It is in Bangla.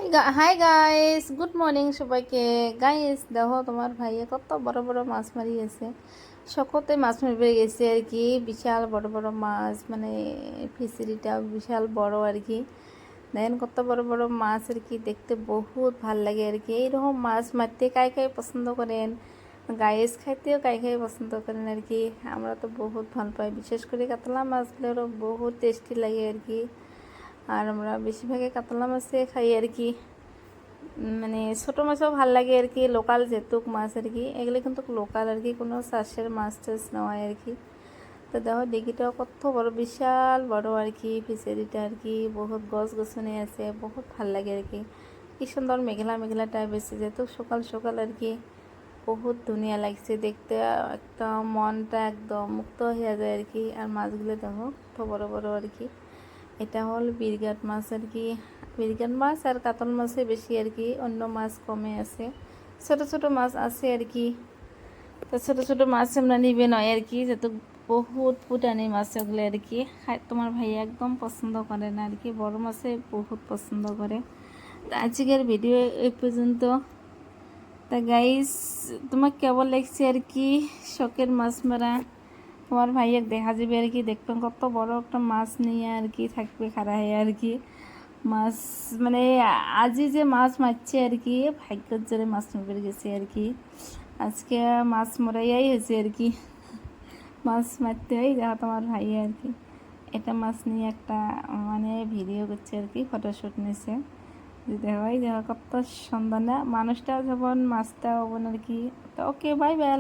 হাই গাইস, গুড মর্নিং সবাইকে। গাইস দেখো, তোমার ভাইয়া কত বড় বড় মাছ মারিয়েছে। সকতে মাছ মারবে গেছে আর কি। বিশাল বড় বড় মাছ, মানে ফিশারিটা বিশাল বড় আর কি। দেখেন কত বড় বড় মাছ আর কি, দেখতে বহুত ভাল লাগে আর কি। এইরকম মাছ মারতে কাই কাই পছন্দ করেন, গাইস খাইতেও কাই কাই পছন্দ করেন আর কি। আমরা তো বহুত ভাল পাই, বিশেষ করে কাতলা মাছগুলো বহুত টেস্টি লাগে আর কি। আর আমরা বেশিরভাগই কাতলা মাছে খাই আর কি। মানে ছোটো মাছও ভাল লাগে আর কি, লোকাল যেতুক মাছ আর কি। এগুলো কিন্তু লোকাল আর কি, কোনো চাষের মাছ টাছ নয় আর কি। তো দেখো দিঘিটাও কত বড়, বিশাল বড় আর কি ফিশারিটা আর কি। বহুত গছ গছনি আছে, বহুত ভাল লাগে আর কি। কি সুন্দর মেঘলা মেঘলা টাইপ এসে, যেহেতু সকাল সকাল আর কি। বহুত ধুনিয়া লাগছে দেখতে, একদম মনটা একদম মুক্ত হয়ে যায় আর কি। আর মাছগুলো দেখো কত বড় বড় আর কি। এটা হল বিরগাট মাছ আর কি। বিরগাট মাছ আর কাতল মাছে বেশি আর কি, অন্য মাছ কমে আছে। ছোট ছোট মাছ আছে আর কি। তো ছোট ছোট মাছ আমরা নিবে নয় আর কি, যেহেতু বহুত পুটানি মাছ ওগুলো আর কি। তোমার ভাই একদম পছন্দ করে না আর কি, বড় মাছে বহুত পছন্দ করে। তো আজকের ভিডিও এই পর্যন্ত। তা গাইস, তোমার কেমন লাগছে আর কি শখের মাছ মারা? তোমার ভাইয়াক দেখা যাবে আর কি, দেখবেন কত বড় একটা মাছ নিয়ে আর কি থাকবে খাড়া হয়ে আর কি। মাছ মানে আজই যে মাছ মারছে আর কি, ভাগ্যের জোরে মাছ মারবে গেছে আর কি। আজকে মাছ মরাইয়াই হয়েছে আর কি। মাছ মারতে হয়, দেখো তোমার ভাইয়া আর কি এটা মাছ নিয়ে একটা মানে ভিডিও করছে আর কি, ফটোশ্যুট নিছে। দেখো কত সুন্দর না মানুষটা, যখন মাছটা হবেন আর কি। তো ওকে, বাই বাই।